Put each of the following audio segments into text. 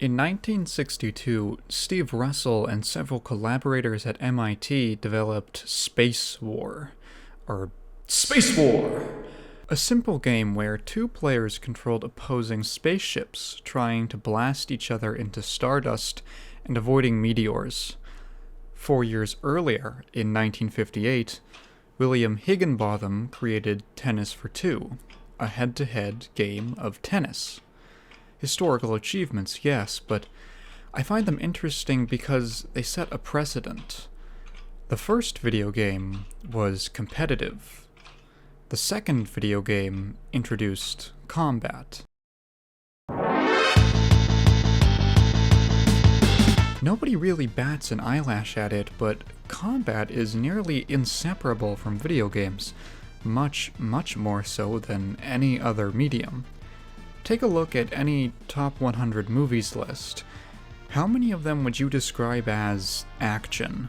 In 1962, Steve Russell and several collaborators at MIT developed Space War, or Space War, a simple game where two players controlled opposing spaceships, trying to blast each other into stardust and avoiding meteors. 4 years earlier, in 1958, William Higginbotham created Tennis for Two, a head-to-head game of tennis. Historical achievements, yes, but I find them interesting because they set a precedent. The first video game was competitive. The second video game introduced combat. Nobody really bats an eyelash at it, but combat is nearly inseparable from video games, much more so than any other medium. Take a look at any top 100 movies list. How many of them would you describe as action?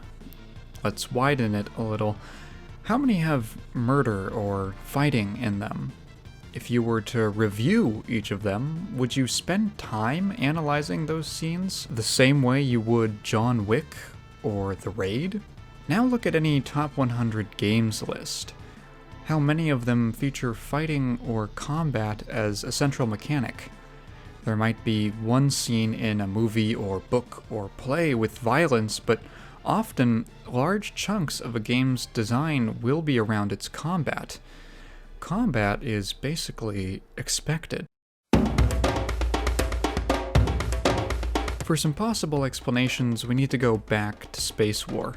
Let's widen it a little. How many have murder or fighting in them? If you were to review each of them, would you spend time analyzing those scenes the same way you would John Wick or The Raid? Now look at any top 100 games list. How many of them feature fighting or combat as a central mechanic? There might be one scene in a movie or book or play with violence, but often large chunks of a game's design will be around its combat. Combat is basically expected. For some possible explanations, we need to go back to Space War.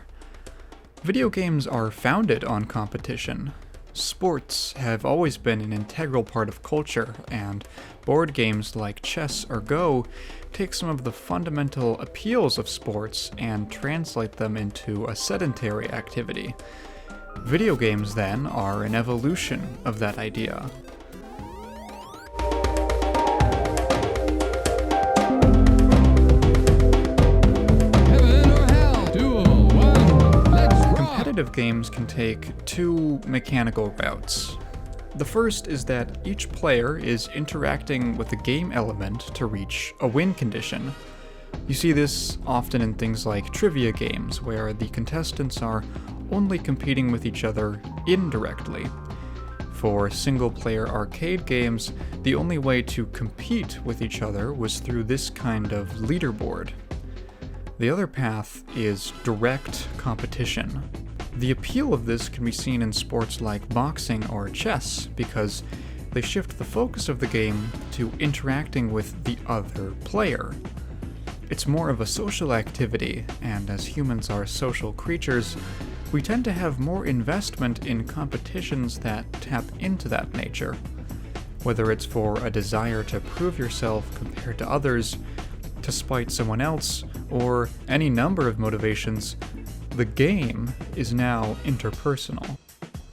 Video games are founded on competition. Sports have always been an integral part of culture, and board games like chess or Go take some of the fundamental appeals of sports and translate them into a sedentary activity. Video games, then, are an evolution of that idea. Competitive games can take two mechanical routes. The first is that each player is interacting with a game element to reach a win condition. You see this often in things like trivia games, where the contestants are only competing with each other indirectly. For single-player arcade games, the only way to compete with each other was through this kind of leaderboard. The other path is direct competition. The appeal of this can be seen in sports like boxing or chess, because they shift the focus of the game to interacting with the other player. It's more of a social activity, and as humans are social creatures, we tend to have more investment in competitions that tap into that nature. Whether it's for a desire to prove yourself compared to others, to spite someone else, or any number of motivations, the game is now interpersonal.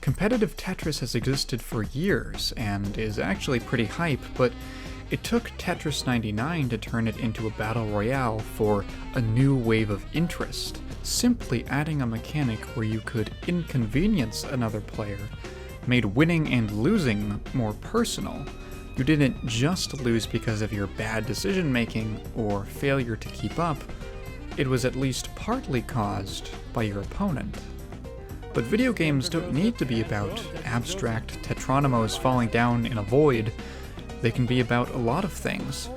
Competitive Tetris has existed for years and is actually pretty hype, but it took Tetris 99 to turn it into a battle royale for a new wave of interest. Simply adding a mechanic where you could inconvenience another player made winning and losing more personal. You didn't just lose because of your bad decision making or failure to keep up. It was at least partly caused by your opponent. But video games don't need to be about abstract tetronymos falling down in a void. They can be about a lot of things.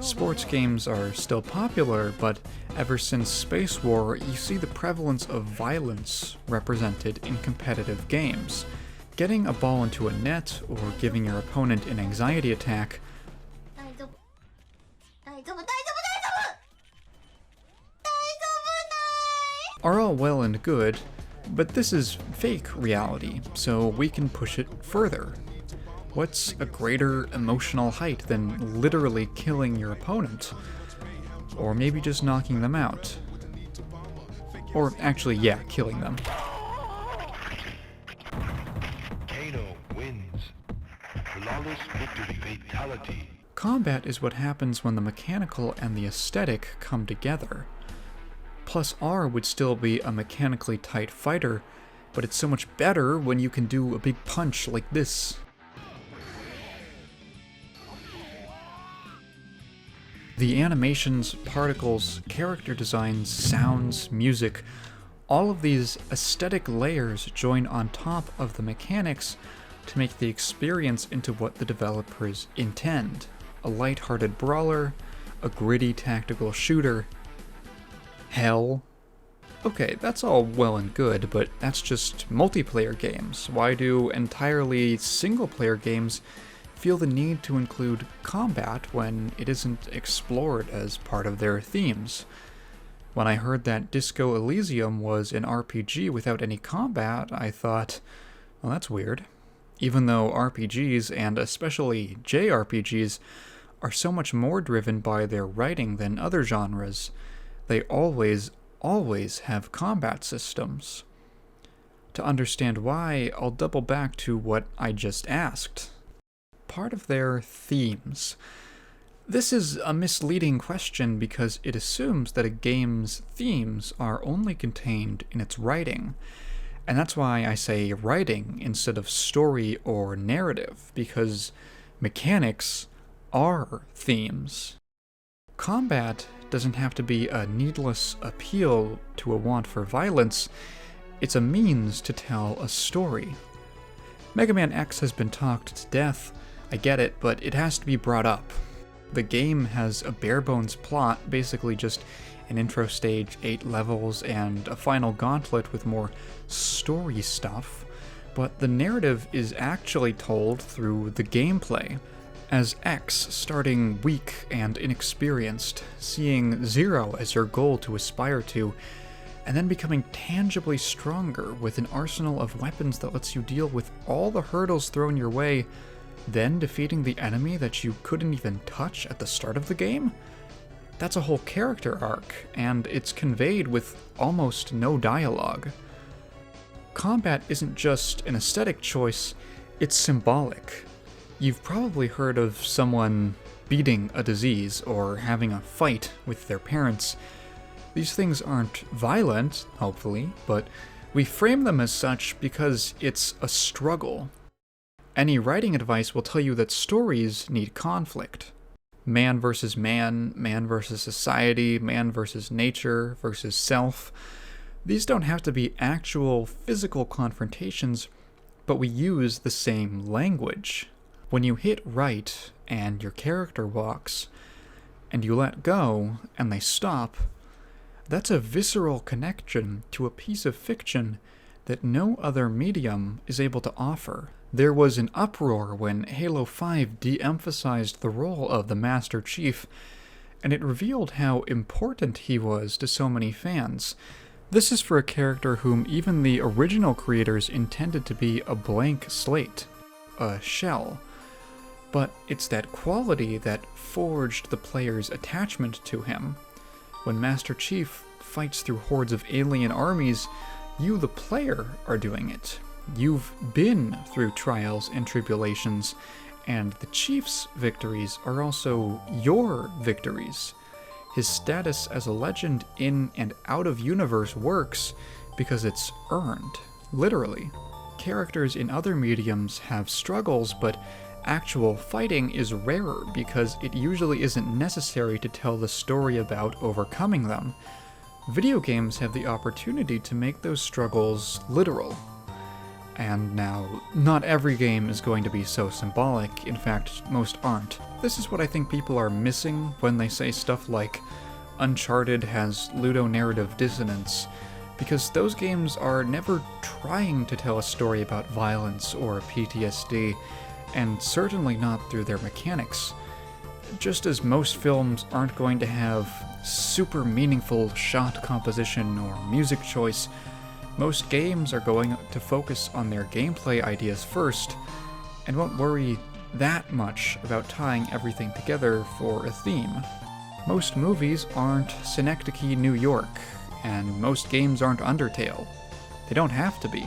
Sports games are still popular, but ever since Space War, you see the prevalence of violence represented in competitive games. Getting a ball into a net or giving your opponent an anxiety attack are all well and good, but this is fake reality, so we can push it further. What's a greater emotional height than literally killing your opponent? Or maybe just knocking them out? Or actually, yeah, killing them. Kano wins. Flawless victory fatality. Combat is what happens when the mechanical and the aesthetic come together. Plus R would still be a mechanically tight fighter, but it's so much better when you can do a big punch like this. The animations, particles, character designs, sounds, music, all of these aesthetic layers join on top of the mechanics to make the experience into what the developers intend. A lighthearted brawler, a gritty tactical shooter. Hell. Okay, that's all well and good, but that's just multiplayer games. Why do entirely single-player games feel the need to include combat when it isn't explored as part of their themes? When I heard that Disco Elysium was an RPG without any combat, I thought, well, that's weird. Even though RPGs, and especially JRPGs, are so much more driven by their writing than other genres, they always have combat systems. To understand why, I'll double back to what I just asked. Part of their themes. This is a misleading question because it assumes that a game's themes are only contained in its writing. And that's why I say writing instead of story or narrative, because mechanics are themes. Combat doesn't have to be a needless appeal to a want for violence, it's a means to tell a story. Mega Man X has been talked to death, I get it, but it has to be brought up. The game has a bare-bones plot, basically just an intro stage, 8 levels, and a final gauntlet with more story stuff, but the narrative is actually told through the gameplay. As X, starting weak and inexperienced, seeing 0 as your goal to aspire to, and then becoming tangibly stronger with an arsenal of weapons that lets you deal with all the hurdles thrown your way, then defeating the enemy that you couldn't even touch at the start of the game? That's a whole character arc, and it's conveyed with almost no dialogue. Combat isn't just an aesthetic choice, it's symbolic. You've probably heard of someone beating a disease or having a fight with their parents. These things aren't violent, hopefully, but we frame them as such because it's a struggle. Any writing advice will tell you that stories need conflict. Man versus man, man versus society, man versus nature versus self. These don't have to be actual physical confrontations, but we use the same language. When you hit right and your character walks, and you let go and they stop, that's a visceral connection to a piece of fiction that no other medium is able to offer. There was an uproar when Halo 5 de-emphasized the role of the Master Chief, and it revealed how important he was to so many fans. This is for a character whom even the original creators intended to be a blank slate, a shell. But it's that quality that forged the player's attachment to him. When Master Chief fights through hordes of alien armies, you, the player, are doing it. You've been through trials and tribulations, and the Chief's victories are also your victories. His status as a legend in and out of universe works because it's earned, literally. Characters in other mediums have struggles, but actual fighting is rarer because it usually isn't necessary to tell the story about overcoming them. Video games have the opportunity to make those struggles literal. And now, not every game is going to be so symbolic, in fact, most aren't. This is what I think people are missing when they say stuff like, Uncharted has ludonarrative dissonance, because those games are never trying to tell a story about violence or PTSD, and certainly not through their mechanics. Just as most films aren't going to have super meaningful shot composition or music choice, most games are going to focus on their gameplay ideas first, and won't worry that much about tying everything together for a theme. Most movies aren't Synecdoche, New York, and most games aren't Undertale. They don't have to be.